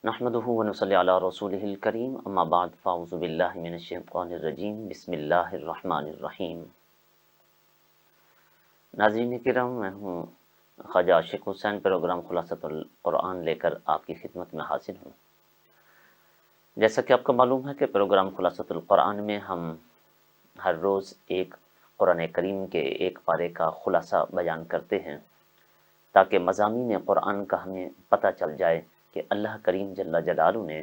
نحمده ونصلی علی رسولہ الکریم اما بعد فاعوذ باللہ من الشیطان الرجیم بسم اللہ الرحمن الرحیم۔ ناظرین کرام، میں ہوں خواجہ عاشق حسین، پروگرام خلاصۃ القرآن لے کر آپ کی خدمت میں حاضر ہوں۔ جیسا کہ آپ کو معلوم ہے کہ پروگرام خلاصۃ القرآن میں ہم ہر روز ایک قرآن کریم کے ایک پارے کا خلاصہ بیان کرتے ہیں تاکہ مضامین قرآن کا ہمیں پتہ چل جائے کہ اللہ کریم جل جلالہ نے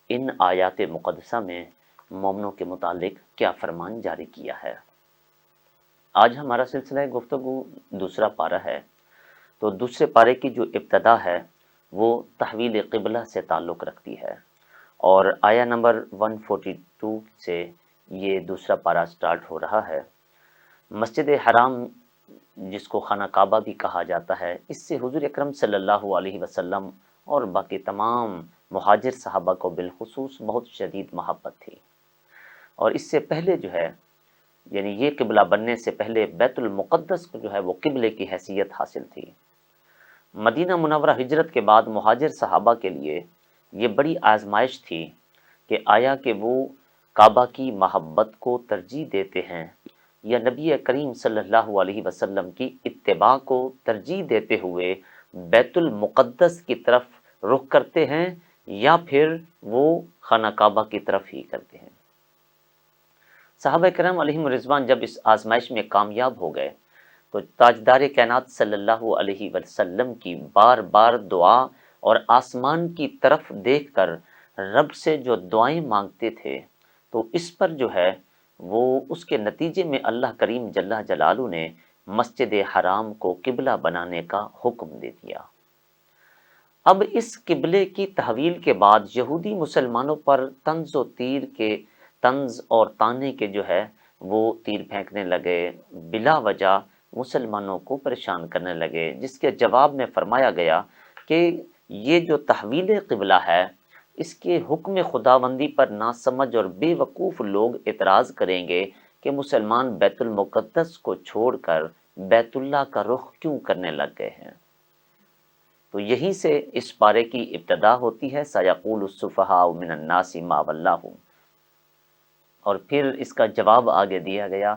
ان آیات مقدسہ میں مومنوں کے متعلق کیا فرمان جاری کیا ہے۔ آج ہمارا سلسلہ گفتگو دوسرا پارہ ہے، تو دوسرے پارے کی جو ابتدا ہے وہ تحویل قبلہ سے تعلق رکھتی ہے، اور آیہ نمبر 142 سے یہ دوسرا پارہ سٹارٹ ہو رہا ہے۔ مسجد حرام، جس کو خانہ کعبہ بھی کہا جاتا ہے، اس سے حضور اکرم صلی اللہ علیہ وسلم اور باقی تمام مہاجر صحابہ کو بالخصوص بہت شدید محبت تھی، اور اس سے پہلے جو ہے یعنی یہ قبلہ بننے سے پہلے بیت المقدس کو جو ہے وہ قبلے کی حیثیت حاصل تھی۔ مدینہ منورہ ہجرت کے بعد مہاجر صحابہ کے لیے یہ بڑی آزمائش تھی کہ آیا کہ وہ کعبہ کی محبت کو ترجیح دیتے ہیں یا نبی کریم صلی اللہ علیہ وسلم کی اتباع کو ترجیح دیتے ہوئے بیت المقدس کی طرف رخ کرتے ہیں یا پھر وہ خانہ کعبہ کی طرف ہی کرتے ہیں۔ صحابہ کرام علیہم رضوان جب اس آزمائش میں کامیاب ہو گئے تو تاجدار کائنات صلی اللہ علیہ وسلم کی بار بار دعا اور آسمان کی طرف دیکھ کر رب سے جو دعائیں مانگتے تھے، تو اس پر جو ہے وہ اس کے نتیجے میں اللہ کریم جل جلالہ نے مسجد حرام کو قبلہ بنانے کا حکم دے دیا۔ اب اس قبلے کی تحویل کے بعد یہودی مسلمانوں پر طنز اور طعنے کے جو ہے وہ تیر پھینکنے لگے، بلا وجہ مسلمانوں کو پریشان کرنے لگے، جس کے جواب میں فرمایا گیا کہ یہ جو تحویل قبلہ ہے اس کے حکم خداوندی پر ناسمجھ اور بے وقوف لوگ اعتراض کریں گے کہ مسلمان بیت المقدس کو چھوڑ کر بیت اللہ کا رخ کیوں کرنے لگ گئے ہیں۔ تو یہیں سے اس پارے کی ابتدا ہوتی ہے، سَيَقُولُ السُّفَهَاءُ مِنَ النَّاسِ مَا وَلَّاهُمْ، اور پھر اس کا جواب آگے دیا گیا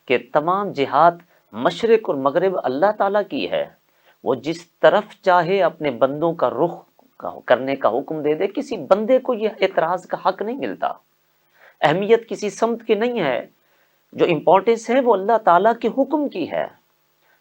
کہ تمام جہات مشرق اور مغرب اللہ تعالیٰ کی ہے، وہ جس طرف چاہے اپنے بندوں کا رخ کرنے کا حکم دے دے، کسی بندے کو یہ اعتراض کا حق نہیں ملتا، اہمیت کسی سمت کی نہیں ہے، جو امپورٹنس ہے وہ اللہ تعالیٰ کے حکم کی ہے۔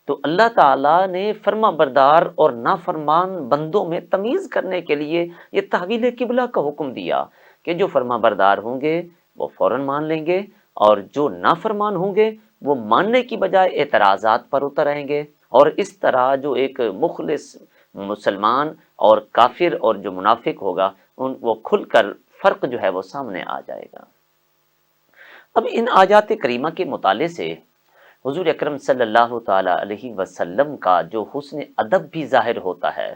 تو اللہ تعالیٰ نے فرما بردار اور نافرمان بندوں میں تمیز کرنے کے لیے یہ تحویل قبلہ کا حکم دیا کہ جو فرما بردار ہوں گے وہ فوراً مان لیں گے، اور جو نافرمان ہوں گے وہ ماننے کی بجائے اعتراضات پر اتر آئیں گے، اور اس طرح جو ایک مخلص مسلمان اور کافر اور جو منافق ہوگا وہ کھل کر فرق جو ہے وہ سامنے آ جائے گا۔ اب ان آیات کریمہ کے مطالعے سے حضور اکرم صلی اللہ تعالی علیہ وسلم کا جو حسن ادب بھی ظاہر ہوتا ہے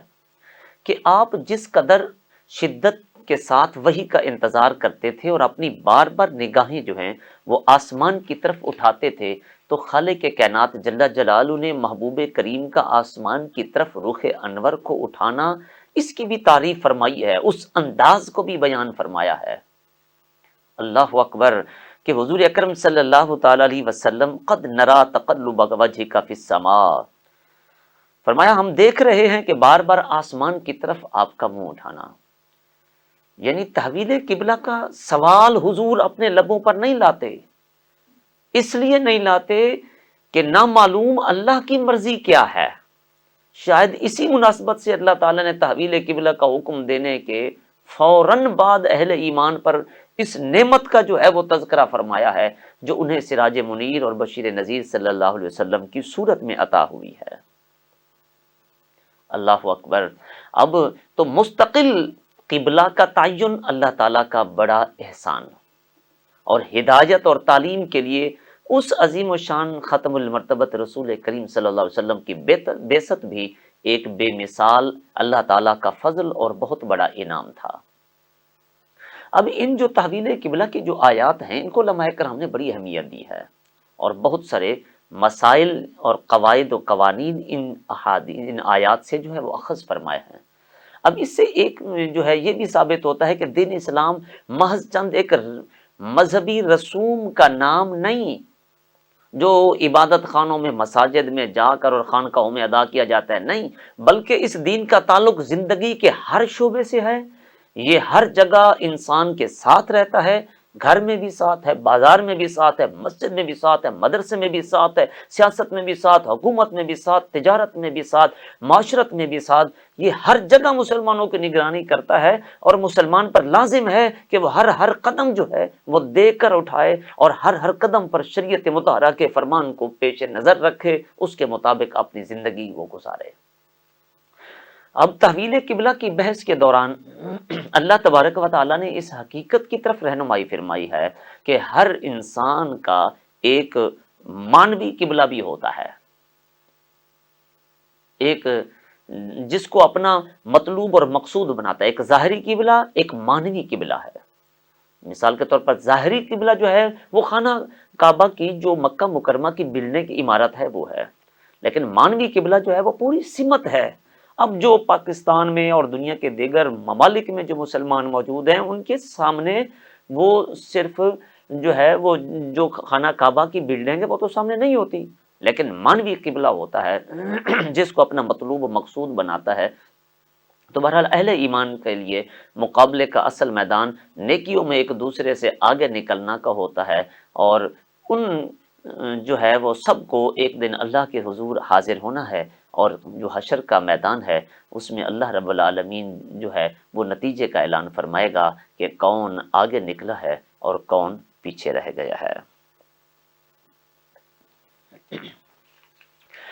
کہ آپ جس قدر شدت کے ساتھ وحی کا انتظار کرتے تھے اور اپنی بار بار نگاہیں جو ہیں وہ آسمان کی طرف اٹھاتے تھے، تو خالق کائنات جل جلالہ نے محبوب کریم کا آسمان کی طرف رخ انور کو اٹھانا، اس کی بھی تعریف فرمائی ہے، اس انداز کو بھی بیان فرمایا ہے۔ اللہ اکبر کہ حضور اکرم صلی اللہ تعالی علیہ وسلم قد نرا تقلب وجهک فی السماء، فرمایا ہم دیکھ رہے ہیں کہ بار بار آسمان کی طرف آپ کا منہ اٹھانا، یعنی تحویل قبلہ کا سوال حضور اپنے لبوں پر نہیں لاتے، اس لیے نہیں لاتے کہ نامعلوم اللہ کی مرضی کیا ہے۔ شاید اسی مناسبت سے اللہ تعالیٰ نے تحویل قبلہ کا حکم دینے کے فوراً بعد اہل ایمان پر اس نعمت کا جو ہے وہ تذکرہ فرمایا ہے جو انہیں سراج منیر اور بشیر نذیر صلی اللہ علیہ وسلم کی صورت میں عطا ہوئی ہے۔ اللہ اکبر۔ اب تو مستقل قبلہ کا تعین اللہ تعالیٰ کا بڑا احسان، اور ہدایت اور تعلیم کے لیے اس عظیم و شان ختم المرتبت رسول کریم صلی اللہ علیہ وسلم کی بعثت بھی ایک بے مثال اللہ تعالیٰ کا فضل اور بہت بڑا انعام تھا۔ اب ان جو تحویل قبلہ کی جو آیات ہیں ان کو علماء کرام نے بڑی اہمیت دی ہے، اور بہت سارے مسائل اور قواعد و قوانین ان آیات سے جو ہے وہ اخذ فرمائے ہیں۔ اب اس سے ایک جو ہے یہ بھی ثابت ہوتا ہے کہ دین اسلام محض چند ایک مذہبی رسوم کا نام نہیں جو عبادت خانوں میں مساجد میں جا کر اور خانقاہوں میں ادا کیا جاتا ہے، نہیں، بلکہ اس دین کا تعلق زندگی کے ہر شعبے سے ہے۔ یہ ہر جگہ انسان کے ساتھ رہتا ہے، گھر میں بھی ساتھ ہے، بازار میں بھی ساتھ ہے، مسجد میں بھی ساتھ ہے، مدرسے میں بھی ساتھ ہے، سیاست میں بھی ساتھ، حکومت میں بھی ساتھ، تجارت میں بھی ساتھ، معاشرت میں بھی ساتھ۔ یہ ہر جگہ مسلمانوں کی نگرانی کرتا ہے، اور مسلمان پر لازم ہے کہ وہ ہر قدم جو ہے وہ دیکھ کر اٹھائے، اور ہر قدم پر شریعت مطہرہ کے فرمان کو پیش نظر رکھے، اس کے مطابق اپنی زندگی وہ گزارے۔ اب تحویل قبلہ کی بحث کے دوران اللہ تبارک و تعالیٰ نے اس حقیقت کی طرف رہنمائی فرمائی ہے کہ ہر انسان کا ایک مانوی قبلہ بھی ہوتا ہے، ایک جس کو اپنا مطلوب اور مقصود بناتا ہے۔ ایک ظاہری قبلہ، ایک مانوی قبلہ ہے۔ مثال کے طور پر ظاہری قبلہ جو ہے وہ خانہ کعبہ کی جو مکہ مکرمہ کی بلڈنگ کی عمارت ہے وہ ہے، لیکن مانوی قبلہ جو ہے وہ پوری سمت ہے۔ اب جو پاکستان میں اور دنیا کے دیگر ممالک میں جو مسلمان موجود ہیں، ان کے سامنے وہ صرف جو ہے وہ جو خانہ کعبہ کی بلڈنگ ہے وہ تو سامنے نہیں ہوتی، لیکن مانوی قبلہ ہوتا ہے جس کو اپنا مطلوب و مقصود بناتا ہے۔ تو بہرحال اہل ایمان کے لیے مقابلے کا اصل میدان نیکیوں میں ایک دوسرے سے آگے نکلنا کا ہوتا ہے، اور ان جو ہے وہ سب کو ایک دن اللہ کے حضور حاضر ہونا ہے، اور جو حشر کا میدان ہے اس میں اللہ رب العالمین جو ہے وہ نتیجے کا اعلان فرمائے گا کہ کون آگے نکلا ہے اور کون پیچھے رہ گیا ہے۔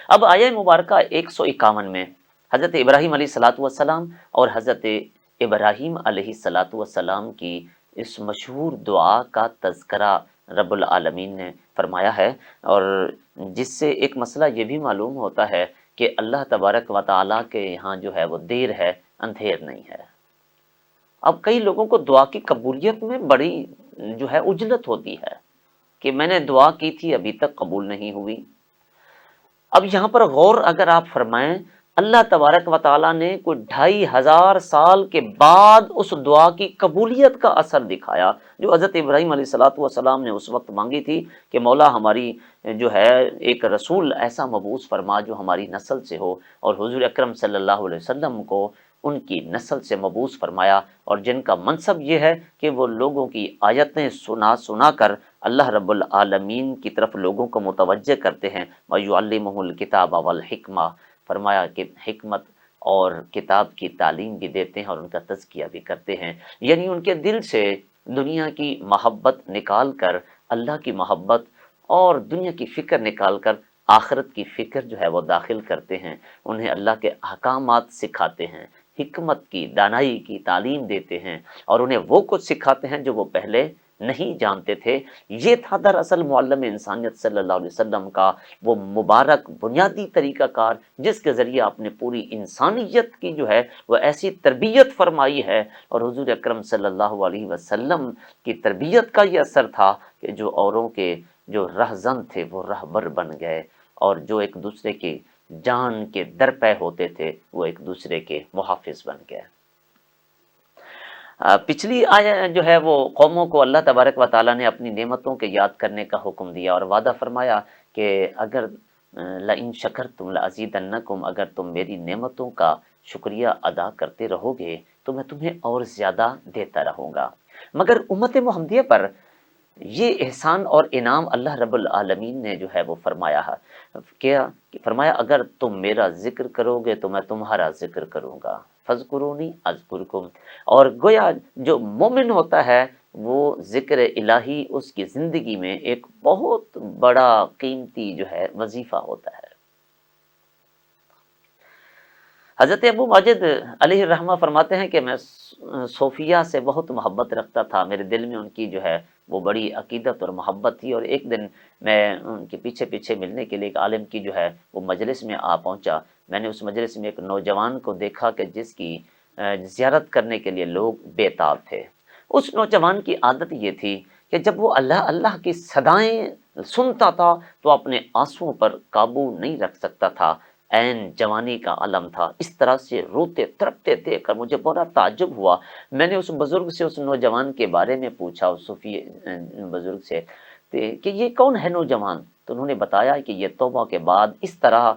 اب آیہ مبارکہ 151 میں حضرت ابراہیم علیہ الصلاۃ والسلام اور حضرت ابراہیم علیہ الصلاۃ والسلام کی اس مشہور دعا کا تذکرہ رب العالمین نے فرمایا ہے، اور جس سے ایک مسئلہ یہ بھی معلوم ہوتا ہے کہ اللہ تبارک و تعالیٰ کے یہاں جو ہے وہ دیر ہے، اندھیر نہیں ہے۔ اب کئی لوگوں کو دعا کی قبولیت میں بڑی جو ہے عجلت ہوتی ہے کہ میں نے دعا کی تھی ابھی تک قبول نہیں ہوئی۔ اب یہاں پر غور اگر آپ فرمائیں، اللہ تبارک و تعالیٰ نے کوئی 2500 سال کے بعد اس دعا کی قبولیت کا اثر دکھایا جو حضرت ابراہیم علیہ الصلاۃ والسلام نے اس وقت مانگی تھی کہ مولا ہماری جو ہے ایک رسول ایسا مبعوث فرما جو ہماری نسل سے ہو، اور حضور اکرم صلی اللہ علیہ وسلم کو ان کی نسل سے مبعوث فرمایا، اور جن کا منصب یہ ہے کہ وہ لوگوں کی آیتیں سنا سنا کر اللہ رب العالمین کی طرف لوگوں کو متوجہ کرتے ہیں۔ وَيُعَلِّمُهُ الْكِتَابَ وَالْحِکْمَةَ، فرمایا کہ حکمت اور کتاب کی تعلیم بھی دیتے ہیں اور ان کا تزکیہ بھی کرتے ہیں، یعنی ان کے دل سے دنیا کی محبت نکال کر اللہ کی محبت اور دنیا کی فکر نکال کر آخرت کی فکر جو ہے وہ داخل کرتے ہیں، انہیں اللہ کے احکامات سکھاتے ہیں، حکمت کی دانائی کی تعلیم دیتے ہیں، اور انہیں وہ کچھ سکھاتے ہیں جو وہ پہلے نہیں جانتے تھے۔ یہ تھا دراصل معلم انسانیت صلی اللہ علیہ وسلم کا وہ مبارک بنیادی طریقہ کار جس کے ذریعے آپ نے پوری انسانیت کی جو ہے وہ ایسی تربیت فرمائی ہے، اور حضور اکرم صلی اللہ علیہ وسلم کی تربیت کا یہ اثر تھا کہ جو اوروں کے جو رہزن تھے وہ رہبر بن گئے، اور جو ایک دوسرے کی جان کے درپے ہوتے تھے وہ ایک دوسرے کے محافظ بن گئے۔ پچھلی آیہ جو ہے وہ قوموں کو اللہ تبارک و تعالیٰ نے اپنی نعمتوں کے یاد کرنے کا حکم دیا اور وعدہ فرمایا کہ اگر لئن شکرتم لازیدنکم، اگر تم میری نعمتوں کا شکریہ ادا کرتے رہو گے تو میں تمہیں اور زیادہ دیتا رہوں گا۔ مگر امت محمدیہ پر یہ احسان اور انعام اللہ رب العالمین نے جو ہے وہ فرمایا ہے، کیا فرمایا اگر تم میرا ذکر کرو گے تو میں تمہارا ذکر کروں گا، فاذکرونی اذکرکم۔ اور گویا جو مومن ہوتا ہے وہ ذکر الہی اس کی زندگی میں ایک بہت بڑا قیمتی جو ہے وظیفہ ہوتا ہے۔ حضرت ابو ماجد علیہ الرحمہ فرماتے ہیں کہ میں صوفیہ سے بہت محبت رکھتا تھا، میرے دل میں ان کی جو ہے وہ بڑی عقیدت اور محبت تھی، اور ایک دن میں ان کے پیچھے پیچھے ملنے کے لیے ایک عالم کی جو ہے وہ مجلس میں آ پہنچا۔ میں نے اس مجلس میں ایک نوجوان کو دیکھا کہ جس کی زیارت کرنے کے لیے لوگ بے تاب تھے۔ اس نوجوان کی عادت یہ تھی کہ جب وہ اللہ اللہ کی صدائیں سنتا تھا تو اپنے آنسوؤں پر قابو نہیں رکھ سکتا تھا، عین جوانی کا علم تھا، اس طرح سے روتے تڑپتے دیکھ کر مجھے بڑا تعجب ہوا۔ میں نے اس بزرگ سے، اس نوجوان کے بارے میں پوچھا، اس صوفی بزرگ سے کہ یہ کون ہے نوجوان؟ تو انہوں نے بتایا کہ یہ توبہ کے بعد اس طرح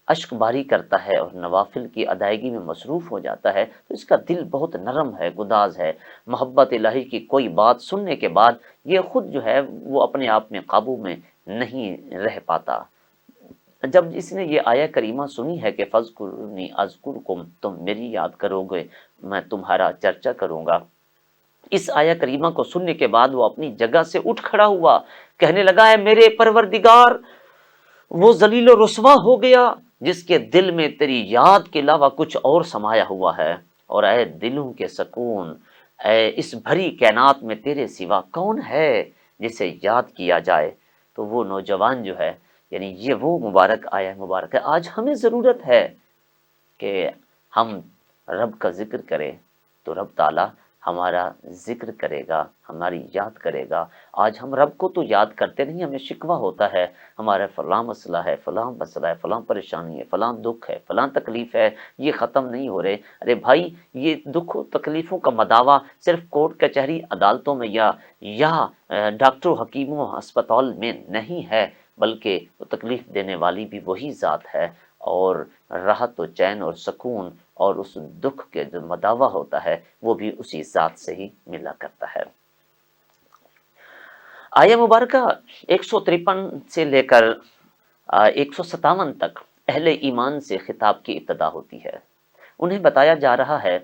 اشک باری کرتا ہے اور نوافل کی ادائیگی میں مصروف ہو جاتا ہے تو اس کا دل بہت نرم ہے، گداز ہے۔ محبت الہی کی کوئی بات سننے کے بعد یہ خود جو ہے وہ اپنے آپ میں قابو میں نہیں رہ پاتا۔ جب اس نے یہ آیہ کریمہ سنی ہے کہ فَاذْكُرُونِی أَذْكُرْكُمْ، تم میری یاد کرو گے میں تمہارا چرچا کروں گا، اس آیہ کریمہ کو سننے کے بعد وہ اپنی جگہ سے اٹھ کھڑا ہوا، کہنے لگا ہے میرے پروردگار، وہ ذلیل و رسوا ہو گیا جس کے دل میں تیری یاد کے علاوہ کچھ اور سمایا ہوا ہے، اور اے دلوں کے سکون، اے اس بھری کائنات میں تیرے سوا کون ہے جسے یاد کیا جائے۔ تو وہ نوجوان جو ہے، یعنی یہ وہ مبارک آیہ مبارک ہے، آج ہمیں ضرورت ہے کہ ہم رب کا ذکر کریں تو رب تعالیٰ ہمارا ذکر کرے گا، ہماری یاد کرے گا۔ آج ہم رب کو تو یاد کرتے نہیں، ہمیں شکوہ ہوتا ہے ہمارا فلاں مسئلہ ہے، فلاں مسئلہ ہے، فلاں پریشانی ہے، فلاں دکھ ہے، فلاں تکلیف ہے، یہ ختم نہیں ہو رہے۔ ارے بھائی، یہ دکھ و تکلیفوں کا مداوع صرف کورٹ کچہری عدالتوں میں یا ڈاکٹر حکیموں ہسپتال میں نہیں ہے، بلکہ وہ تکلیف دینے والی بھی وہی ذات ہے، اور راحت و چین اور سکون اور اس دکھ کے جو مداوع ہوتا ہے وہ بھی اسی ذات سے ہی ملا کرتا ہے۔ آیہ مبارکہ 153 سے لے کر 157 تک اہل ایمان سے خطاب کی ابتدا ہوتی ہے۔ انہیں بتایا جا رہا ہے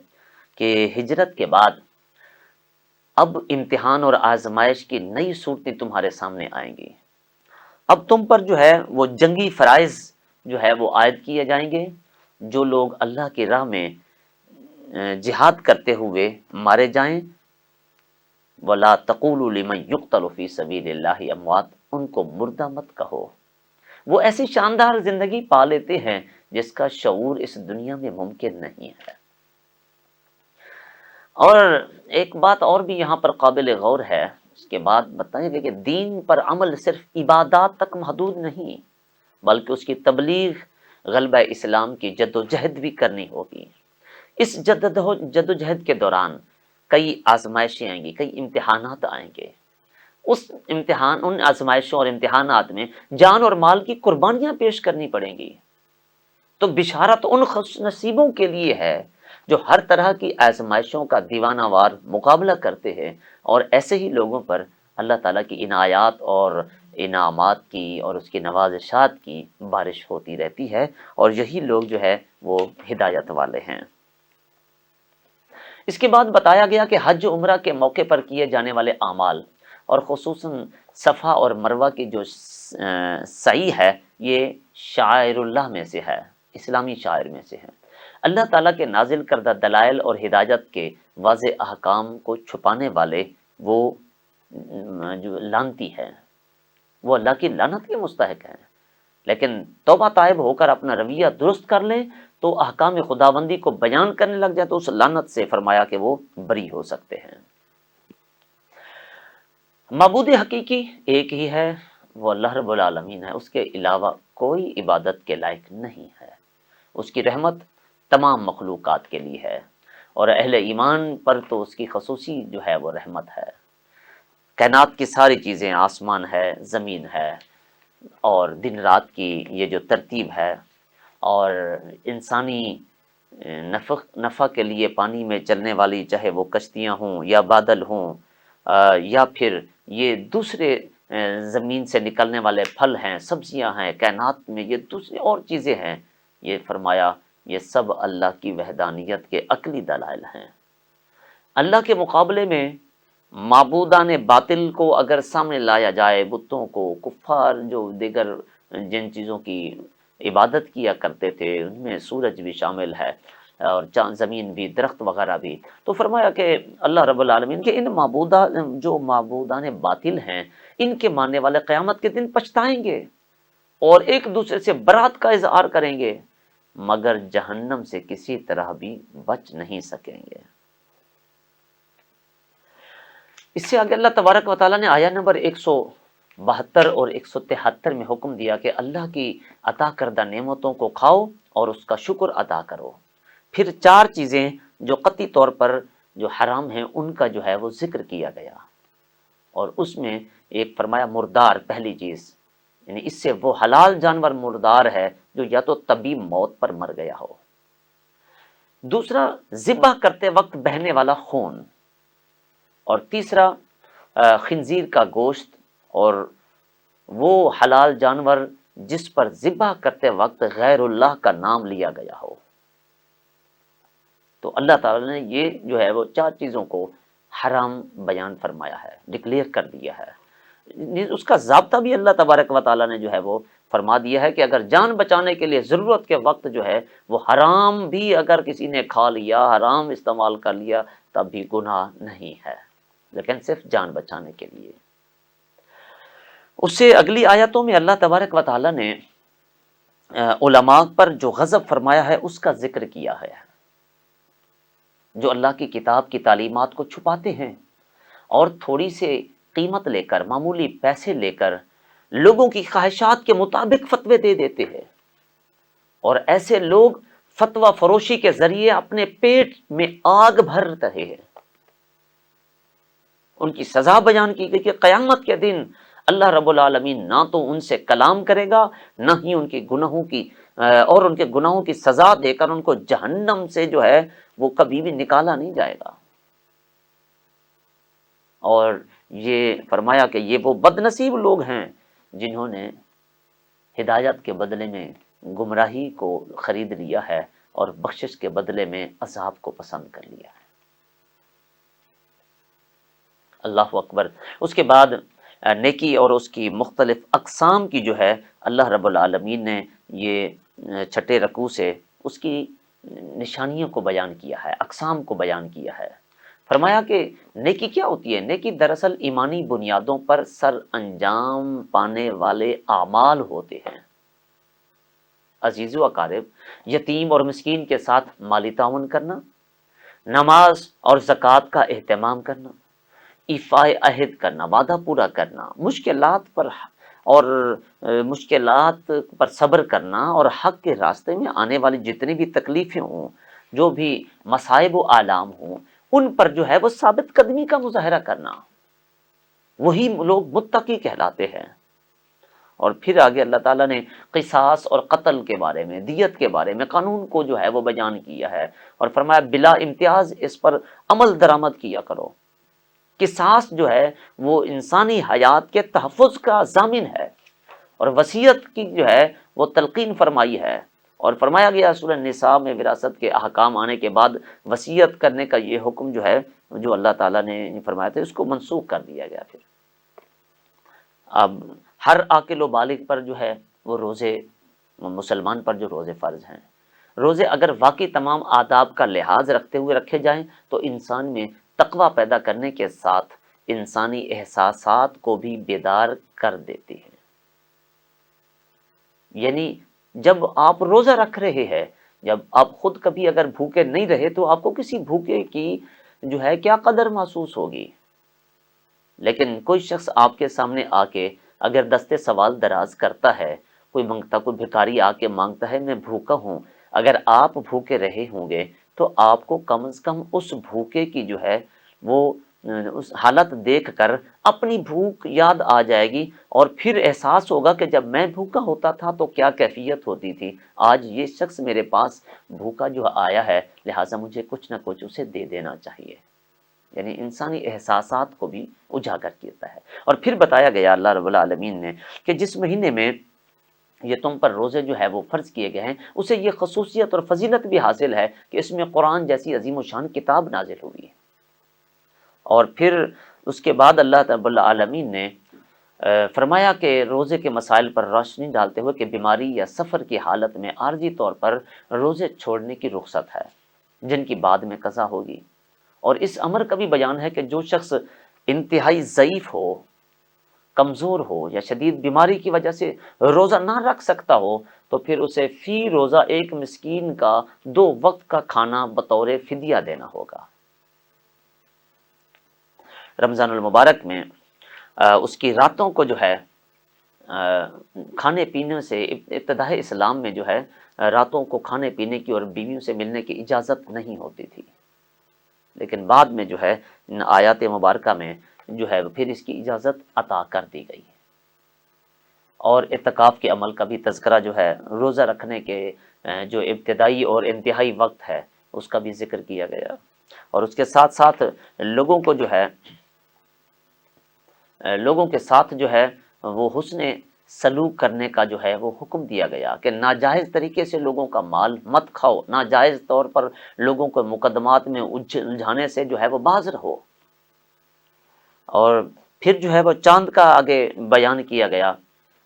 کہ ہجرت کے بعد اب امتحان اور آزمائش کی نئی صورتیں تمہارے سامنے آئیں گی۔ اب تم پر جو ہے وہ جنگی فرائض جو ہے وہ عائد کیے جائیں گے۔ جو لوگ اللہ کی راہ میں جہاد کرتے ہوئے مارے جائیں، وَلَا تَقُولُوا لِمَن يُقْتَلُ فِي سَبِيلِ اللَّهِ أَمْوَاتٌ، ان کو مردہ مت کہو، وہ ایسی شاندار زندگی پا لیتے ہیں جس کا شعور اس دنیا میں ممکن نہیں ہے۔ اور ایک بات اور بھی یہاں پر قابل غور ہے، اس کے بعد بتائیں گے کہ دین پر عمل صرف عبادات تک محدود نہیں، بلکہ اس کی تبلیغ، غلبہ اسلام کی جد و جہد بھی کرنی ہوگی۔ اس جد و جہد کے دوران کئی آزمائشیں آئیں گی، کئی امتحانات آئیں گے۔ ان آزمائشوں اور امتحانات میں جان اور مال کی قربانیاں پیش کرنی پڑیں گی۔ تو بشارت ان خوش نصیبوں کے لیے ہے جو ہر طرح کی آزمائشوں کا دیوانہ وار مقابلہ کرتے ہیں، اور ایسے ہی لوگوں پر اللہ تعالیٰ کی عنایات اور انعامات کی اور اس کی نوازشات کی بارش ہوتی رہتی ہے، اور یہی لوگ جو ہے وہ ہدایت والے ہیں۔ اس کے بعد بتایا گیا کہ حج و عمرہ کے موقع پر کیے جانے والے اعمال، اور خصوصاً صفا اور مروہ کی جو سعی ہے، یہ شعائر اللہ میں سے ہے، اسلامی شعائر میں سے ہے۔ اللہ تعالیٰ کے نازل کردہ دلائل اور ہدایت کے واضح احکام کو چھپانے والے وہ جو لانتی ہے، وہ اللہ کی لعنت کے مستحق ہیں۔ لیکن توبہ طائب ہو کر اپنا رویہ درست کر لیں تو احکام خداوندی کو بیان کرنے لگ جائے تو اس لعنت سے فرمایا کہ وہ بری ہو سکتے ہیں۔ معبود حقیقی ایک ہی ہے، وہ اللہ رب العالمین ہے، اس کے علاوہ کوئی عبادت کے لائق نہیں ہے۔ اس کی رحمت تمام مخلوقات کے لیے ہے، اور اہل ایمان پر تو اس کی خصوصی جو ہے وہ رحمت ہے۔ کائنات کی ساری چیزیں، آسمان ہے، زمین ہے، اور دن رات کی یہ جو ترتیب ہے، اور انسانی نفع کے لیے پانی میں چلنے والی چاہے وہ کشتیاں ہوں یا بادل ہوں، یا پھر یہ دوسرے زمین سے نکلنے والے پھل ہیں، سبزیاں ہیں، کائنات میں یہ دوسری اور چیزیں ہیں، یہ فرمایا یہ سب اللہ کی وحدانیت کے عقلی دلائل ہیں۔ اللہ کے مقابلے میں معبودان باطل کو اگر سامنے لایا جائے، بتوں کو، کفار جو دیگر جن چیزوں کی عبادت کیا کرتے تھے، ان میں سورج بھی شامل ہے اور چاند، زمین بھی، درخت وغیرہ بھی، تو فرمایا کہ اللہ رب العالمین کے ان جو معبودان باطل ہیں، ان کے ماننے والے قیامت کے دن پچھتائیں گے اور ایک دوسرے سے برات کا اظہار کریں گے، مگر جہنم سے کسی طرح بھی بچ نہیں سکیں گے۔ اس سے آگے اللہ تبارک و تعالیٰ نے آیہ نمبر 100 72 اور 173 میں حکم دیا کہ اللہ کی عطا کردہ نعمتوں کو کھاؤ اور اس کا شکر ادا کرو۔ پھر 4 چیزیں جو قطعی طور پر جو حرام ہیں ان کا جو ہے وہ ذکر کیا گیا، اور اس میں ایک فرمایا مردار، پہلی چیز، یعنی اس سے وہ حلال جانور مردار ہے جو یا تو طبی موت پر مر گیا ہو۔ دوسرا، ذبح کرتے وقت بہنے والا خون، اور تیسرا خنزیر کا گوشت، اور وہ حلال جانور جس پر ذبح کرتے وقت غیر اللہ کا نام لیا گیا ہو۔ تو اللہ تعالیٰ نے یہ جو ہے وہ 4 چیزوں کو حرام بیان فرمایا ہے، ڈکلیئر کر دیا ہے۔ اس کا ضابطہ بھی اللہ تبارک و تعالیٰ نے جو ہے وہ فرما دیا ہے کہ اگر جان بچانے کے لیے ضرورت کے وقت جو ہے وہ حرام بھی اگر کسی نے کھا لیا، حرام استعمال کر لیا، تب بھی گناہ نہیں ہے، لیکن صرف جان بچانے کے لیے۔ اس سے اگلی آیتوں میں اللہ تبارک و تعالیٰ نے علماء پر جو غضب فرمایا ہے اس کا ذکر کیا ہے، جو اللہ کی کتاب کی تعلیمات کو چھپاتے ہیں اور تھوڑی سے قیمت لے کر، معمولی پیسے لے کر لوگوں کی خواہشات کے مطابق فتوے دے دیتے ہیں، اور ایسے لوگ فتویٰ فروشی کے ذریعے اپنے پیٹ میں آگ بھر رہے ہیں۔ ان کی سزا بیان کی گئی کہ قیامت کے دن اللہ رب العالمین نہ تو ان سے کلام کرے گا، نہ ہی ان کے گناہوں کی اور ان کے گناہوں کی سزا دے کر ان کو جہنم سے جو ہے وہ کبھی بھی نکالا نہیں جائے گا۔ اور یہ فرمایا کہ یہ وہ بد نصیب لوگ ہیں جنہوں نے ہدایت کے بدلے میں گمراہی کو خرید لیا ہے اور بخشش کے بدلے میں عذاب کو پسند کر لیا ہے۔ اللہ اکبر۔ اس کے بعد نیکی اور اس کی مختلف اقسام کی جو ہے اللہ رب العالمین نے یہ چھٹے رکوع سے اس کی نشانیوں کو بیان کیا ہے، اقسام کو بیان کیا ہے۔ فرمایا کہ نیکی کیا ہوتی ہے؟ نیکی دراصل ایمانی بنیادوں پر سر انجام پانے والے اعمال ہوتے ہیں۔ عزیز و اقارب، یتیم اور مسکین کے ساتھ مالی تعاون کرنا، نماز اور زکوٰۃ کا اہتمام کرنا، ایفائے عہد کرنا، وعدہ پورا کرنا، مشکلات پر صبر کرنا، اور حق کے راستے میں آنے والی جتنی بھی تکلیفیں ہوں، جو بھی مصائب و آلام ہوں، ان پر جو ہے وہ ثابت قدمی کا مظاہرہ کرنا، وہی لوگ متقی کہلاتے ہیں۔ اور پھر آگے اللہ تعالیٰ نے قصاص اور قتل کے بارے میں، دیت کے بارے میں قانون کو جو ہے وہ بیان کیا ہے، اور فرمایا بلا امتیاز اس پر عمل درآمد کیا کرو۔ قصاص جو ہے وہ انسانی حیات کے تحفظ کا ضامن ہے، اور وصیت کی جو ہے وہ تلقین فرمائی ہے، اور فرمایا گیا سورہ النساء میں وراثت کے احکام آنے کے بعد وصیت کرنے کا یہ حکم جو ہے جو اللہ تعالیٰ نے فرمایا تھا اس کو منسوخ کر دیا گیا۔ پھر اب ہر عاقل و بالغ پر جو ہے وہ روزے، مسلمان پر جو روزے فرض ہیں، روزے اگر واقعی تمام آداب کا لحاظ رکھتے ہوئے رکھے جائیں تو انسان میں تقویٰ پیدا کرنے کے ساتھ انسانی احساسات کو بھی بیدار کر دیتے ہیں۔ یعنی جب آپ روزہ رکھ رہے ہیں، جب آپ خود کبھی اگر بھوکے نہیں رہے تو آپ کو کسی بھوکے کی جو ہے کیا قدر محسوس ہوگی، لیکن کوئی شخص آپ کے سامنے آ کے اگر دستے سوال دراز کرتا ہے، کوئی منگتا، کوئی بھکاری آ کے مانگتا ہے میں بھوکا ہوں، اگر آپ بھوکے رہے ہوں گے تو آپ کو کم از کم اس بھوکے کی جو ہے وہ اس حالت دیکھ کر اپنی بھوک یاد آ جائے گی، اور پھر احساس ہوگا کہ جب میں بھوکا ہوتا تھا تو کیا کیفیت ہوتی تھی، آج یہ شخص میرے پاس بھوکا جو آیا ہے لہٰذا مجھے کچھ نہ کچھ اسے دے دینا چاہیے۔ یعنی انسانی احساسات کو بھی اجاگر کیتا ہے۔ اور پھر بتایا گیا اللہ رب العالمین نے کہ جس مہینے میں یہ تم پر روزے جو ہے وہ فرض کیے گئے ہیں اسے یہ خصوصیت اور فضیلت بھی حاصل ہے کہ اس میں قرآن جیسی عظیم و شان کتاب نازل ہوئی ہے۔ اور پھر اس کے بعد اللہ رب العالمین نے فرمایا کہ روزے کے مسائل پر روشنی ڈالتے ہوئے کہ بیماری یا سفر کی حالت میں عارضی طور پر روزے چھوڑنے کی رخصت ہے جن کی بعد میں قضا ہوگی، اور اس امر کا بھی بیان ہے کہ جو شخص انتہائی ضعیف ہو، کمزور ہو یا شدید بیماری کی وجہ سے روزہ نہ رکھ سکتا ہو تو پھر اسے فی روزہ ایک مسکین کا 2 وقت کا کھانا بطور فدیہ دینا ہوگا۔ رمضان المبارک میں اس کی راتوں کو جو ہے کھانے پینے سے ابتدائی اسلام میں جو ہے راتوں کو کھانے پینے کی اور بیویوں سے ملنے کی اجازت نہیں ہوتی تھی، لیکن بعد میں جو ہے ان آیات مبارکہ میں جو ہے پھر اس کی اجازت عطا کر دی گئی، اور اعتکاف کے عمل کا بھی تذکرہ جو ہے روزہ رکھنے کے جو ابتدائی اور انتہائی وقت ہے اس کا بھی ذکر کیا گیا، اور اس کے ساتھ ساتھ لوگوں کو جو ہے لوگوں کے ساتھ جو ہے وہ حسن سلوک کرنے کا جو ہے وہ حکم دیا گیا کہ ناجائز طریقے سے لوگوں کا مال مت کھاؤ، ناجائز طور پر لوگوں کو مقدمات میں الجھانے سے جو ہے وہ باز رہو، اور پھر جو ہے وہ چاند کا آگے بیان کیا گیا،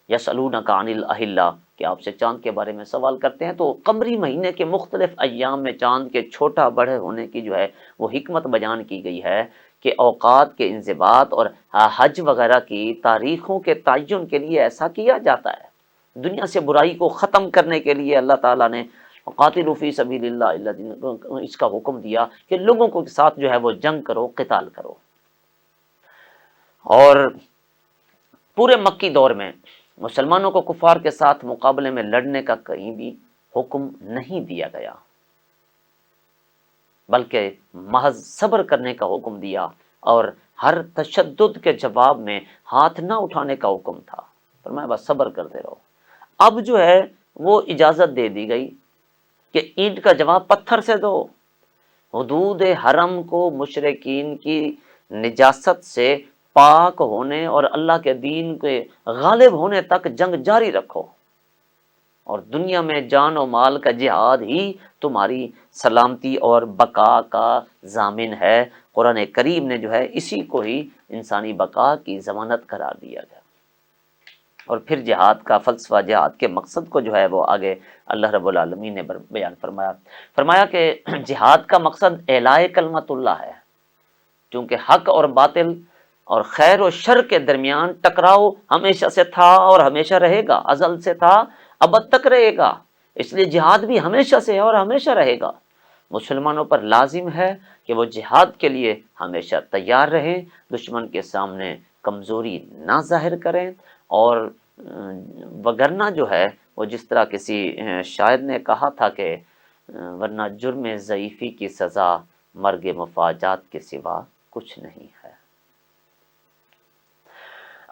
یسألونک عن الاہلہ، کہ آپ سے چاند کے بارے میں سوال کرتے ہیں، تو قمری مہینے کے مختلف ایام میں چاند کے چھوٹا بڑے ہونے کی جو ہے وہ حکمت بیان کی گئی ہے کہ اوقات کے انضباط اور حج وغیرہ کی تاریخوں کے تعین کے لیے ایسا کیا جاتا ہے۔ دنیا سے برائی کو ختم کرنے کے لیے اللہ تعالیٰ نے قاتلوا فی سبیل اللہ اس کا حکم دیا کہ لوگوں کے ساتھ جو ہے وہ جنگ کرو، قتال کرو، اور پورے مکی دور میں مسلمانوں کو کفار کے ساتھ مقابلے میں لڑنے کا کہیں بھی حکم نہیں دیا گیا، بلکہ محض صبر کرنے کا حکم دیا، اور ہر تشدد کے جواب میں ہاتھ نہ اٹھانے کا حکم تھا، فرمایا بس صبر کرتے رہو۔ اب جو ہے وہ اجازت دے دی گئی کہ اینٹ کا جواب پتھر سے دو، حدود حرم کو مشرکین کی نجاست سے پاک ہونے اور اللہ کے دین کے غالب ہونے تک جنگ جاری رکھو، اور دنیا میں جان و مال کا جہاد ہی تمہاری سلامتی اور بقا کا ضامن ہے۔ قرآن کریم نے جو ہے اسی کو ہی انسانی بقا کی ضمانت قرار دیا گیا، اور پھر جہاد کا فلسفہ، جہاد کے مقصد کو جو ہے وہ آگے اللہ رب العالمین نے بیان فرمایا کہ جہاد کا مقصد اعلاء کلمت اللہ ہے، کیونکہ حق اور باطل اور خیر و شر کے درمیان ٹکراؤ ہمیشہ سے تھا اور ہمیشہ رہے گا، ازل سے تھا ابد تک رہے گا، اس لیے جہاد بھی ہمیشہ سے ہے اور ہمیشہ رہے گا۔ مسلمانوں پر لازم ہے کہ وہ جہاد کے لیے ہمیشہ تیار رہیں، دشمن کے سامنے کمزوری نہ ظاہر کریں، اور وگرنہ جو ہے وہ جس طرح کسی شاعر نے کہا تھا کہ ورنہ جرم ضعیفی کی سزا مرگ مفاجات کے سوا کچھ نہیں ہے۔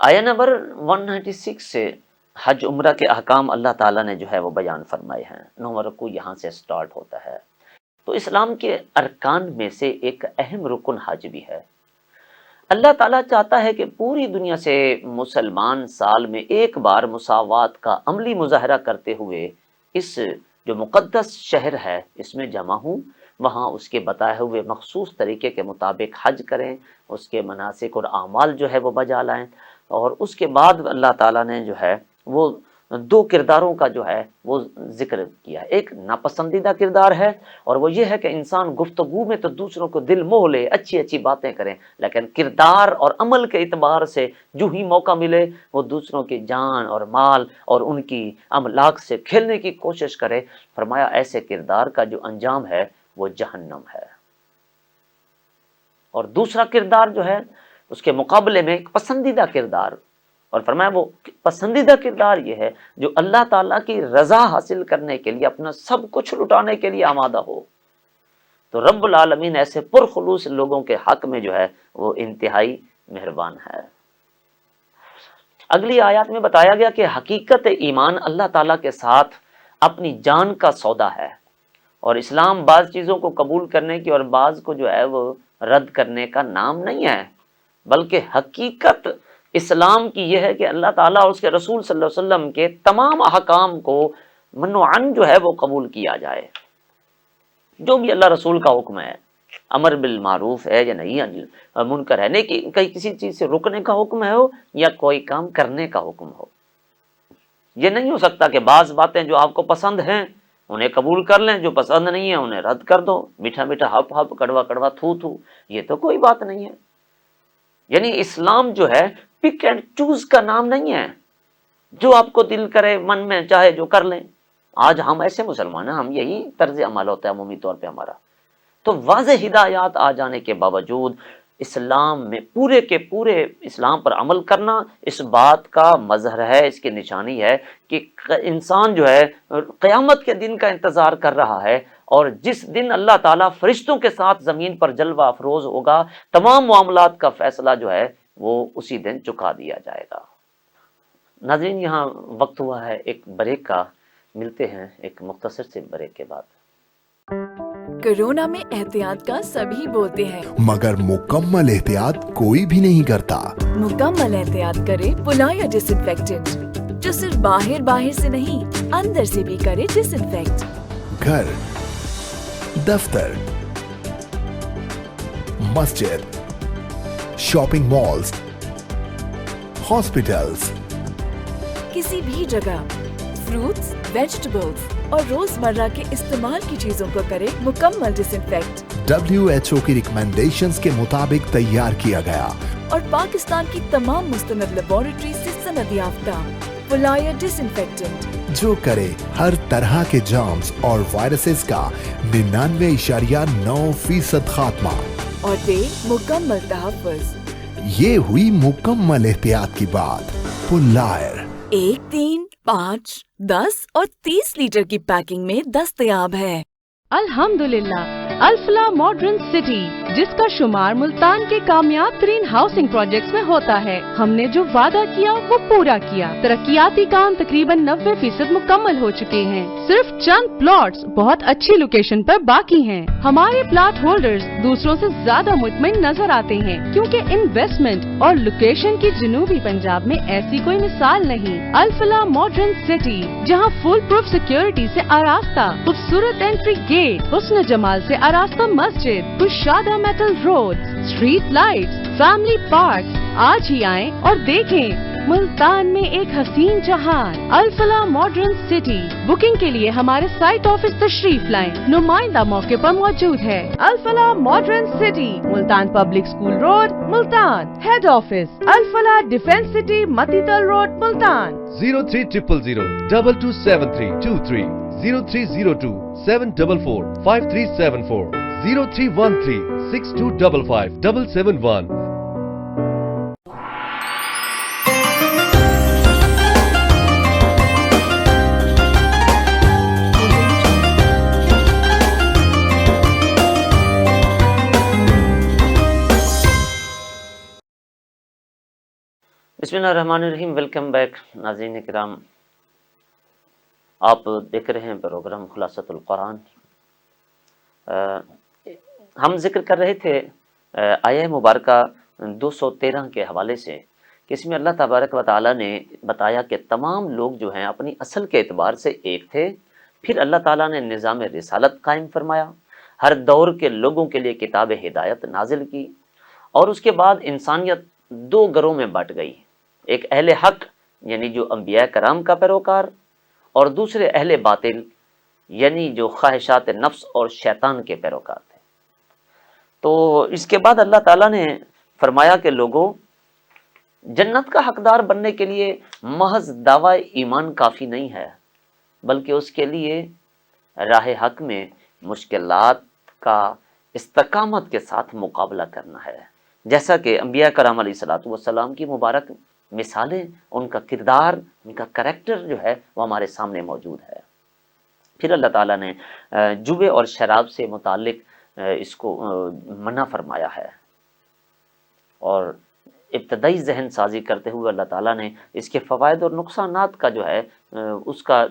آیہ نمبر 196 سے حج عمرہ کے احکام اللہ تعالیٰ نے جو ہے وہ بیان فرمائے ہیں۔ 9واں رکوع یہاں سے سٹارٹ ہوتا ہے۔ تو اسلام کے ارکان میں سے ایک اہم رکن حج بھی ہے۔ اللہ تعالیٰ چاہتا ہے کہ پوری دنیا سے مسلمان سال میں ایک بار مساوات کا عملی مظاہرہ کرتے ہوئے اس جو مقدس شہر ہے اس میں جمع ہوں، وہاں اس کے بتائے ہوئے مخصوص طریقے کے مطابق حج کریں، اس کے مناسک اور اعمال جو ہے وہ بجا لائیں، اور اس کے بعد اللہ تعالیٰ نے جو ہے وہ دو کرداروں کا جو ہے وہ ذکر کیا۔ ایک ناپسندیدہ کردار ہے، اور وہ یہ ہے کہ انسان گفتگو میں تو دوسروں کو دل موہ لے، اچھی اچھی باتیں کریں، لیکن کردار اور عمل کے اعتبار سے جو ہی موقع ملے وہ دوسروں کی جان اور مال اور ان کی املاک سے کھیلنے کی کوشش کرے۔ فرمایا ایسے کردار کا جو انجام ہے وہ جہنم ہے۔ اور دوسرا کردار جو ہے اس کے مقابلے میں ایک پسندیدہ کردار، اور فرمایا وہ پسندیدہ کردار یہ ہے جو اللہ تعالیٰ کی رضا حاصل کرنے کے لیے اپنا سب کچھ لٹانے کے لیے آمادہ ہو۔ تو رب العالمین ایسے پرخلوص لوگوں کے حق میں جو ہے وہ انتہائی مہربان ہے۔ اگلی آیات میں بتایا گیا کہ حقیقت ایمان اللہ تعالیٰ کے ساتھ اپنی جان کا سودا ہے، اور اسلام بعض چیزوں کو قبول کرنے کی اور بعض کو جو ہے وہ رد کرنے کا نام نہیں ہے، بلکہ حقیقت اسلام کی یہ ہے کہ اللہ تعالیٰ اور اس کے رسول صلی اللہ علیہ وسلم کے تمام احکام کو منوعاً جو ہے وہ قبول کیا جائے۔ جو بھی اللہ رسول کا حکم ہے، امر بالمعروف ہے یا نہیں، منکر ہے نہیں، کہ کسی چیز سے رکنے کا حکم ہے ہو یا کوئی کام کرنے کا حکم ہو، یہ نہیں ہو سکتا کہ بعض باتیں جو آپ کو پسند ہیں انہیں قبول کر لیں، جو پسند نہیں ہے انہیں رد کر دو، میٹھا میٹھا ہپ ہپ، کڑوا کڑوا تھو تھو، یہ تو کوئی بات نہیں ہے۔ یعنی اسلام جو ہے پک اینڈ چوز کا نام نہیں ہے، جو آپ کو دل کرے من میں چاہے جو کر لیں۔ آج ہم ایسے مسلمان ہیں، ہم یہی طرز عمل ہوتا ہے عمومی طور پہ ہمارا۔ تو واضح ہدایات آ جانے کے باوجود اسلام میں پورے کے پورے اسلام پر عمل کرنا اس بات کا مظہر ہے، اس کی نشانی ہے کہ انسان جو ہے قیامت کے دن کا انتظار کر رہا ہے، اور جس دن اللہ تعالیٰ فرشتوں کے ساتھ زمین پر جلوہ افروز ہوگا، تمام معاملات کا فیصلہ جو ہے وہ اسی دن چکا دیا جائے گا۔ ناظرین، یہاں وقت ہوا ہے ایک بریک کا، ملتے ہیں ایک مختصر سے بریک کے بعد۔ کورونا میں احتیاط کا سبھی بولتے ہیں، مگر مکمل احتیاط کوئی بھی نہیں کرتا۔ مکمل احتیاط کرے پلایا ڈس انفیکٹنٹ، جو صرف باہر سے نہیں اندر سے بھی کرے ڈس انفیکٹ۔ گھر، دفتر، مسجد، شاپنگ مالز، ہاسپٹلز، کسی بھی جگہ فروٹس، ویجیٹیبلز اور روزمرہ کے استعمال کی چیزوں کو کرے مکمل ڈس انفیکٹ۔ WHO کی ریکمینڈیشنز کے مطابق تیار کیا گیا اور پاکستان کی تمام مستند لیبارٹری سے سند یافتہ پلایا ڈس انفیکٹنٹ، جو کرے ہر طرح کے جرمز اور وائرسز کا 99.9% خاتمہ، اور دے مکمل تحفظ۔ یہ ہوئی مکمل احتیاط کی بات۔ پلائر 1، 3، 5، 10 اور 30 لیٹر کی پیکنگ میں دستیاب ہے۔ الحمدللہ، الفلاح ماڈرن سٹی، جس کا شمار ملتان کے کامیاب ترین ہاؤسنگ پروجیکٹس میں ہوتا ہے، ہم نے جو وعدہ کیا وہ پورا کیا۔ ترقیاتی کام تقریباً 90% مکمل ہو چکے ہیں، صرف چند پلاٹس بہت اچھی لوکیشن پر باقی ہیں۔ ہمارے پلاٹ ہولڈرز دوسروں سے زیادہ مطمئن نظر آتے ہیں، کیونکہ انویسٹمنٹ اور لوکیشن کی جنوبی پنجاب میں ایسی کوئی مثال نہیں۔ الفلاح ماڈرن سٹی، جہاں فل پروف سیکورٹی سے آراستہ خوبصورت انٹری گیٹ، حسن جمال سے آراستہ مسجد، کشادہ metal road, street lights, family parks. آج ہی آئیں اور دیکھیں ملتان میں ایک حسین جہان۔ الفلاح ماڈرن سٹی، بکنگ کے لیے ہمارے سائٹ آفس تشریف لائیں، نمائندہ موقع پر موجود ہے۔ Alfalah modern city, Multan public school road, Multan. Head office Alfalah defence city, Mateetal road, Multan. 0300 2273 23 0302 744 5374 0313 6255 771۔ بسم اللہ الرحمن الرحیم، ویلکم بیک ناظرین کرام، آپ دیکھ رہے ہیں پروگرام خلاصۃ القرآن۔ ہم ذکر کر رہے تھے آیہ مبارکہ 213 کے حوالے سے کہ اس میں اللہ تبارک و تعالیٰ نے بتایا کہ تمام لوگ جو ہیں اپنی اصل کے اعتبار سے ایک تھے، پھر اللہ تعالیٰ نے نظام رسالت قائم فرمایا، ہر دور کے لوگوں کے لیے کتاب ہدایت نازل کی، اور اس کے بعد انسانیت دو گروہ میں بٹ گئی، ایک اہل حق یعنی جو انبیاء کرام کا پیروکار، اور دوسرے اہل باطل یعنی جو خواہشات نفس اور شیطان کے پیروکار تھے۔ تو اس کے بعد اللہ تعالیٰ نے فرمایا کہ لوگوں، جنت کا حقدار بننے کے لیے محض دعوی ایمان کافی نہیں ہے، بلکہ اس کے لیے راہ حق میں مشکلات کا استقامت کے ساتھ مقابلہ کرنا ہے، جیسا کہ انبیاء کرام علیہ الصلوۃ والسلام کی مبارک مثالیں، ان کا کردار، ان کا کریکٹر جو ہے وہ ہمارے سامنے موجود ہے۔ پھر اللہ تعالیٰ نے جوے اور شراب سے متعلق اس کو منع فرمایا ہے، اور ابتدائی ذہن سازی کرتے ہوئے اللہ تعالیٰ نے اس کے فوائد اور نقصانات کا جو ہے اس کا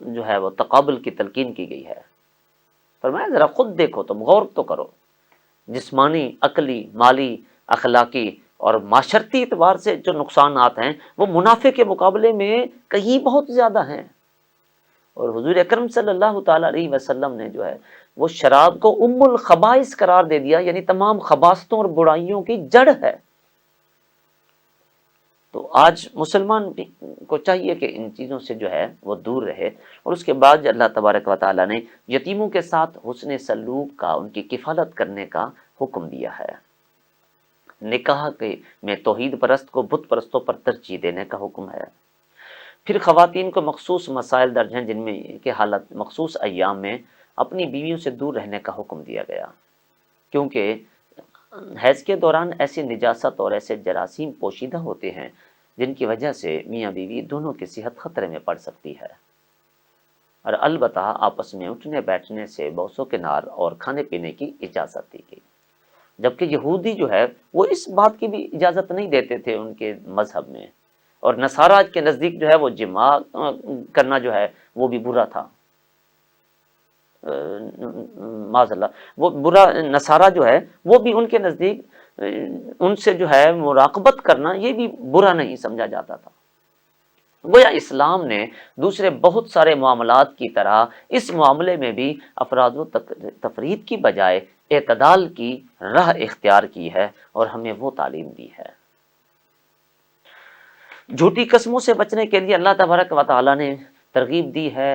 جو ہے وہ تقابل کی تلقین کی گئی ہے۔ فرمایا ذرا خود دیکھو، تم غور تو کرو، جسمانی، عقلی، مالی، اخلاقی اور معاشرتی اعتبار سے جو نقصانات ہیں وہ منافع کے مقابلے میں کہیں بہت زیادہ ہیں، اور حضور اکرم صلی اللہ تعالیٰ علیہ وسلم نے جو ہے وہ شراب کو ام الخبائث قرار دے دیا، یعنی تمام خباثتوں اور برائیوں کی جڑ ہے۔ تو آج مسلمان کو چاہیے کہ ان چیزوں سے جو ہے وہ دور رہے، اور اس کے بعد اللہ تبارک و تعالیٰ نے یتیموں کے ساتھ حسن سلوک کا، ان کی کفالت کرنے کا حکم دیا ہے۔ نکاح کے میں توحید پرست کو بت پرستوں پر ترجیح دینے کا حکم ہے۔ پھر خواتین کو مخصوص مسائل درج ہیں جن میں کہ حالت مخصوص ایام میں اپنی بیویوں سے دور رہنے کا حکم دیا گیا، کیونکہ حیض کے دوران ایسی نجاست اور ایسے جراثیم پوشیدہ ہوتے ہیں جن کی وجہ سے میاں بیوی دونوں کی صحت خطرے میں پڑ سکتی ہے، اور البتہ آپس میں اٹھنے بیٹھنے سے بوسو کنار اور کھانے پینے کی اجازت دی گئی، جبکہ یہودی جو ہے وہ اس بات کی بھی اجازت نہیں دیتے تھے ان کے مذہب میں، اور نصارہ کے نزدیک جو ہے وہ جماع کرنا جو ہے وہ بھی برا تھا، معاذ اللہ وہ برا، نصارہ جو ہے وہ بھی ان کے نزدیک ان سے جو ہے مراقبت کرنا یہ بھی برا نہیں سمجھا جاتا تھا۔ گویا اسلام نے دوسرے بہت سارے معاملات کی طرح اس معاملے میں بھی افراد و تفرید کی بجائے اعتدال کی راہ اختیار کی ہے اور ہمیں وہ تعلیم دی ہے۔ جھوٹی قسموں سے بچنے کے لیے اللہ تبارک و تعالیٰ نے ترغیب دی ہے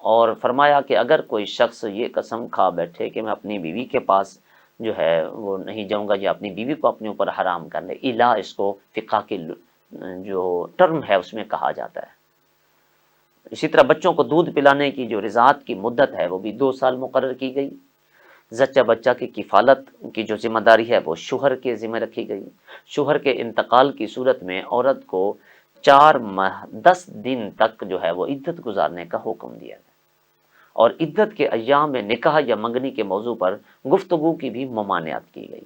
اور فرمایا کہ اگر کوئی شخص یہ قسم کھا بیٹھے کہ میں اپنی بیوی کے پاس جو ہے وہ نہیں جاؤں گا یا اپنی بیوی کو اپنے اوپر حرام کر لے، الا اس کو فقہ کی جو ٹرم ہے اس میں کہا جاتا ہے۔ اسی طرح بچوں کو دودھ پلانے کی جو رضاعت کی مدت ہے وہ بھی 2 سال مقرر کی گئی۔ زچہ بچہ کی کفالت کی جو ذمہ داری ہے وہ شوہر کے ذمہ رکھی گئی۔ شوہر کے انتقال کی صورت میں عورت کو 4 ماہ 10 دن تک جو ہے وہ عدت گزارنے کا حکم دیا گیا، اور عدت کے ایام میں نکاح یا منگنی کے موضوع پر گفتگو کی بھی ممانعت کی گئی۔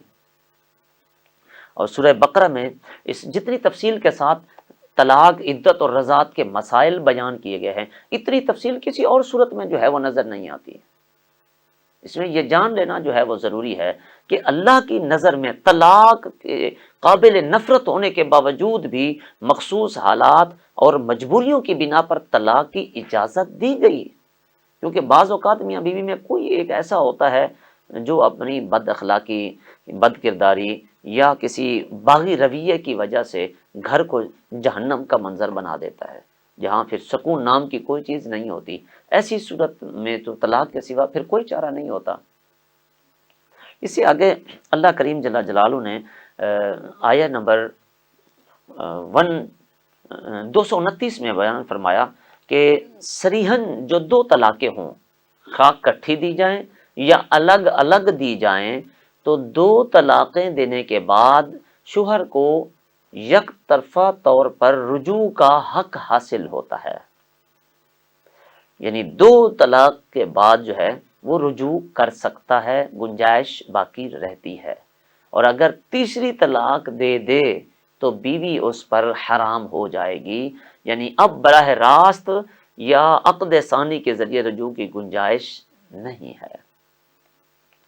اور سورہ بقرہ میں اس جتنی تفصیل کے ساتھ طلاق، عدت اور رضاعت کے مسائل بیان کیے گئے ہیں، اتنی تفصیل کسی اور صورت میں جو ہے وہ نظر نہیں آتی ہے۔ اس میں یہ جان لینا جو ہے وہ ضروری ہے کہ اللہ کی نظر میں طلاق کے قابل نفرت ہونے کے باوجود بھی مخصوص حالات اور مجبوریوں کی بنا پر طلاق کی اجازت دی گئی، کیونکہ بعض اوقات میاں بیوی میں کوئی ایک ایسا ہوتا ہے جو اپنی بد اخلاقی، بد کرداری یا کسی باغی رویے کی وجہ سے گھر کو جہنم کا منظر بنا دیتا ہے، جہاں پھر سکون نام کی کوئی چیز نہیں ہوتی۔ ایسی صورت میں تو طلاق کے سوا پھر کوئی چارہ نہیں ہوتا۔ اس سے آگے اللہ کریم جل جلالہ نے آیہ نمبر 229 میں بیان فرمایا کہ صریحاً جو 2 طلاقیں ہوں، خواہ کٹھی دی جائیں یا الگ الگ دی جائیں، تو 2 طلاقیں دینے کے بعد شوہر کو یک طرفہ طور پر رجوع کا حق حاصل ہوتا ہے، یعنی 2 طلاق کے بعد جو ہے وہ رجوع کر سکتا ہے، گنجائش باقی رہتی ہے، اور اگر تیسری طلاق دے دے تو بیوی اس پر حرام ہو جائے گی، یعنی اب براہ راست یا عقد ثانی کے ذریعے رجوع کی گنجائش نہیں ہے،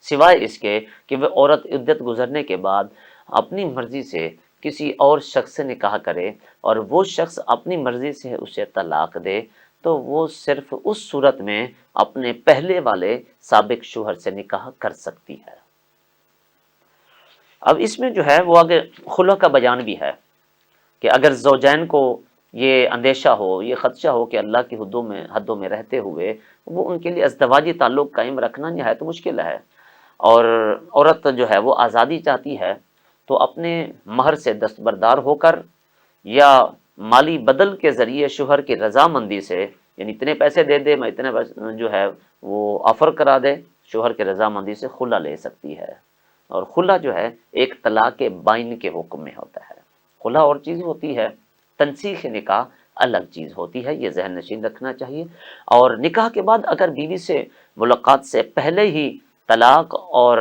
سوائے اس کے کہ وہ عورت عدت گزرنے کے بعد اپنی مرضی سے کسی اور شخص سے نکاح کرے اور وہ شخص اپنی مرضی سے اسے طلاق دے، تو وہ صرف اس صورت میں اپنے پہلے والے سابق شوہر سے نکاح کر سکتی ہے۔ اب اس میں جو ہے وہ آگے خلع کا بیان بھی ہے کہ اگر زوجین کو یہ اندیشہ ہو، یہ خدشہ ہو کہ اللہ کی حدوں میں رہتے ہوئے وہ ان کے لیے ازدواجی تعلق قائم رکھنا نہایت مشکل ہے، اور عورت جو ہے وہ آزادی چاہتی ہے، تو اپنے مہر سے دستبردار ہو کر یا مالی بدل کے ذریعے شوہر کی رضامندی سے، یعنی اتنے پیسے دے دے، میں اتنے جو ہے وہ آفر کرا دے، شوہر کی رضامندی سے خلع لے سکتی ہے۔ اور خلع جو ہے ایک طلاق بائن کے حکم میں ہوتا ہے۔ خلع اور چیز ہوتی ہے، تنسیخ نکاح الگ چیز ہوتی ہے، یہ ذہن نشین رکھنا چاہیے۔ اور نکاح کے بعد اگر بیوی سے ملاقات سے پہلے ہی طلاق اور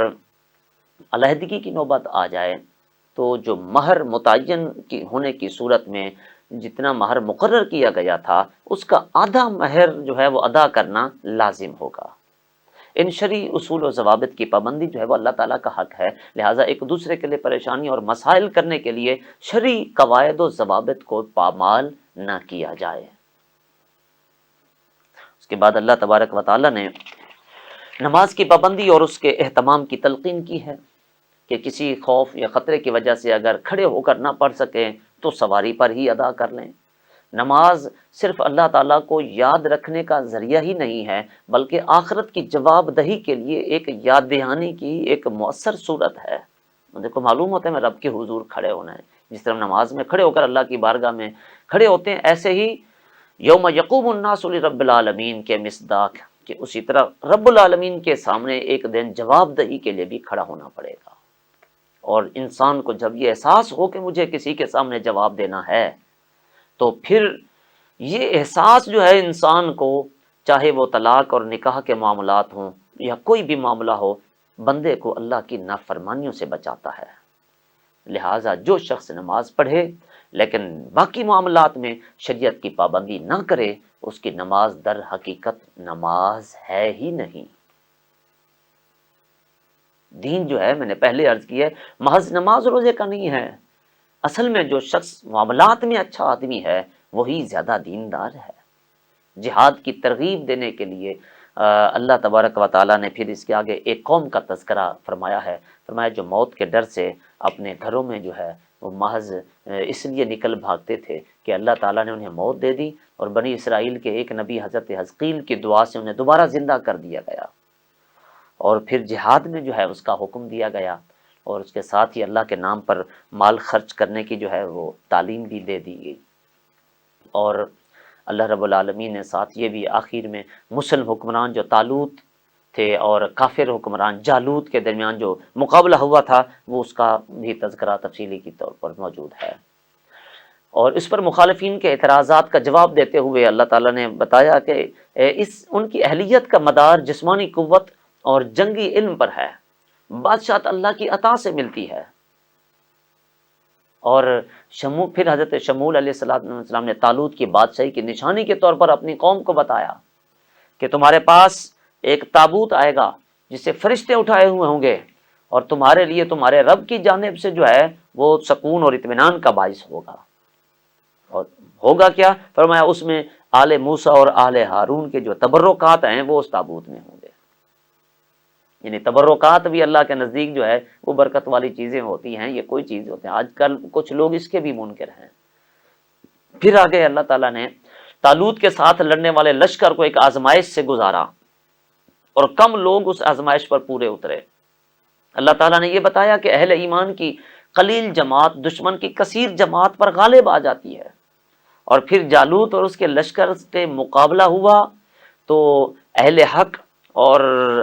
علیحدگی کی نوبت آ جائے تو جو مہر متعین ہونے کی صورت میں جتنا مہر مقرر کیا گیا تھا اس کا آدھا مہر جو ہے وہ ادا کرنا لازم ہوگا۔ ان شرعی اصول و ضوابط کی پابندی جو ہے وہ اللہ تعالیٰ کا حق ہے، لہٰذا ایک دوسرے کے لیے پریشانی اور مسائل کرنے کے لیے شرعی قواعد و ضوابط کو پامال نہ کیا جائے۔ اس کے بعد اللہ تبارک و تعالیٰ نے نماز کی پابندی اور اس کے اہتمام کی تلقین کی ہے کہ کسی خوف یا خطرے کی وجہ سے اگر کھڑے ہو کر نہ پڑھ سکیں تو سواری پر ہی ادا کر لیں۔ نماز صرف اللہ تعالیٰ کو یاد رکھنے کا ذریعہ ہی نہیں ہے، بلکہ آخرت کی جواب دہی کے لیے ایک یاد دہانی کی ایک مؤثر صورت ہے۔ دیکھو معلوم ہوتا ہے میں رب کے حضور کھڑے ہونا ہے، جس طرح نماز میں کھڑے ہو کر اللہ کی بارگاہ میں کھڑے ہوتے ہیں، ایسے ہی یوم یقوم الناس لرب العالمین کے مصداق کہ اسی طرح رب العالمین کے سامنے ایک دن جواب دہی کے لیے بھی کھڑا ہونا پڑے گا، اور انسان کو جب یہ احساس ہو کہ مجھے کسی کے سامنے جواب دینا ہے، تو پھر یہ احساس جو ہے انسان کو، چاہے وہ طلاق اور نکاح کے معاملات ہوں یا کوئی بھی معاملہ ہو، بندے کو اللہ کی نافرمانیوں سے بچاتا ہے۔ لہٰذا جو شخص نماز پڑھے لیکن باقی معاملات میں شریعت کی پابندی نہ کرے، اس کی نماز در حقیقت نماز ہے ہی نہیں۔ دین جو ہے، میں نے پہلے عرض کیا ہے، محض نماز روزے کا نہیں ہے۔ اصل میں جو شخص معاملات میں اچھا آدمی ہے وہی زیادہ دیندار ہے۔ جہاد کی ترغیب دینے کے لیے اللہ تبارک و تعالیٰ نے پھر اس کے آگے ایک قوم کا تذکرہ فرمایا ہے، فرمایا جو موت کے ڈر سے اپنے گھروں میں جو ہے وہ محض اس لیے نکل بھاگتے تھے کہ اللہ تعالیٰ نے انہیں موت دے دی، اور بنی اسرائیل کے ایک نبی حضرت حزقیل کی دعا سے انہیں دوبارہ زندہ کر دیا گیا، اور پھر جہاد میں جو ہے اس کا حکم دیا گیا، اور اس کے ساتھ ہی اللہ کے نام پر مال خرچ کرنے کی جو ہے وہ تعلیم بھی دے دی گئی، اور اللہ رب العالمین نے ساتھ یہ بھی آخر میں مسلم حکمران جو طالوت تھے اور کافر حکمران جالوت کے درمیان جو مقابلہ ہوا تھا، وہ اس کا بھی تذکرہ تفصیلی کے طور پر موجود ہے۔ اور اس پر مخالفین کے اعتراضات کا جواب دیتے ہوئے اللہ تعالیٰ نے بتایا کہ ان کی اہلیت کا مدار جسمانی قوت اور جنگی علم پر ہے، بادشاہت اللہ کی عطا سے ملتی ہے۔ اور پھر حضرت شمول علیہ السلام نے طالوت کی بادشاہی کی نشانی کے طور پر اپنی قوم کو بتایا کہ تمہارے پاس ایک تابوت آئے گا جسے فرشتے اٹھائے ہوئے ہوں گے، اور تمہارے لیے تمہارے رب کی جانب سے جو ہے وہ سکون اور اطمینان کا باعث ہوگا۔ اور ہوگا کیا؟ فرمایا اس میں آل موسیٰ اور آل ہارون کے جو تبرکات ہیں وہ اس تابوت میں ہوں گے۔ یعنی تبرکات بھی اللہ کے نزدیک جو ہے وہ برکت والی چیزیں ہوتی ہیں، یہ کوئی چیز ہوتے ہیں۔ آج کل کچھ لوگ اس کے بھی منکر ہیں۔ پھر آگے اللہ تعالیٰ نے طالوت کے ساتھ لڑنے والے لشکر کو ایک آزمائش سے گزارا، اور کم لوگ اس آزمائش پر پورے اترے۔ اللہ تعالیٰ نے یہ بتایا کہ اہل ایمان کی قلیل جماعت دشمن کی کثیر جماعت پر غالب آ جاتی ہے، اور پھر جالوت اور اس کے لشکر سے مقابلہ ہوا تو اہل حق اور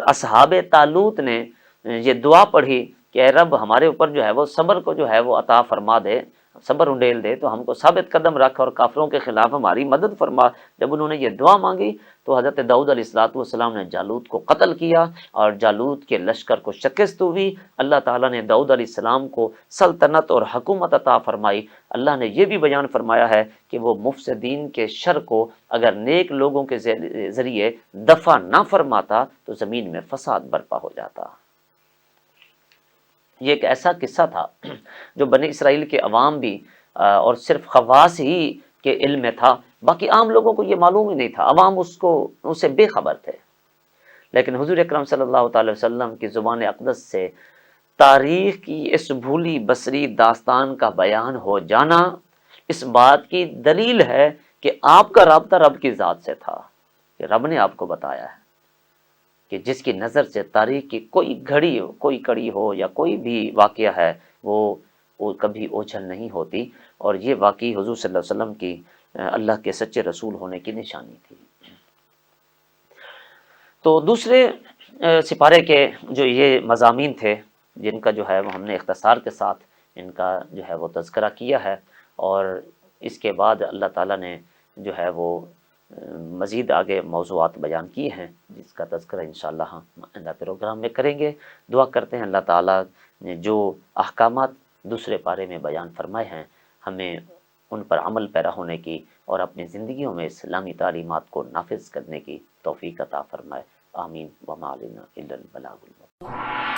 اصحاب طالوت نے یہ دعا پڑھی کہ اے رب ہمارے اوپر جو ہے وہ صبر کو جو ہے وہ عطا فرما دے، صبر انڈیل دے، تو ہم کو ثابت قدم رکھ اور کافروں کے خلاف ہماری مدد فرما۔ جب انہوں نے یہ دعا مانگی تو حضرت داؤد علیہ السلام نے جالوت کو قتل کیا، اور جالوت کے لشکر کو شکست ہوئی۔ اللہ تعالیٰ نے داؤد علیہ السلام کو سلطنت اور حکومت عطا فرمائی۔ اللہ نے یہ بھی بیان فرمایا ہے کہ وہ مفسدین کے شر کو اگر نیک لوگوں کے ذریعے دفع نہ فرماتا تو زمین میں فساد برپا ہو جاتا۔ یہ ایک ایسا قصہ تھا جو بنی اسرائیل کے عوام بھی اور صرف خواص ہی کے علم میں تھا، باقی عام لوگوں کو یہ معلوم ہی نہیں تھا، عوام اس سے بے خبر تھے۔ لیکن حضور اکرم صلی اللہ تعالی وسلم کی زبان اقدس سے تاریخ کی اس بھولی بصری داستان کا بیان ہو جانا اس بات کی دلیل ہے کہ آپ کا رابطہ رب کی ذات سے تھا، کہ رب نے آپ کو بتایا ہے کہ جس کی نظر سے تاریخ کی کوئی گھڑی ہو، کوئی کڑی ہو یا کوئی بھی واقعہ ہے وہ کبھی اوجھل نہیں ہوتی، اور یہ واقعی حضور صلی اللہ علیہ وسلم کی اللہ کے سچے رسول ہونے کی نشانی تھی۔ تو دوسرے سپارے کے جو یہ مضامین تھے جن کا جو ہے وہ ہم نے اختصار کے ساتھ ان کا جو ہے وہ تذکرہ کیا ہے، اور اس کے بعد اللہ تعالیٰ نے جو ہے وہ مزید آگے موضوعات بیان کیے ہیں جس کا تذکرہ انشاءاللہ ہم آئندہ پروگرام میں کریں گے۔ دعا کرتے ہیں اللہ تعالیٰ نے جو احکامات دوسرے پارے میں بیان فرمائے ہیں ہمیں ان پر عمل پیرا ہونے کی اور اپنی زندگیوں میں اسلامی تعلیمات کو نافذ کرنے کی توفیق عطا فرمائے۔ آمین۔ وما علینا الا البلاغ المبین۔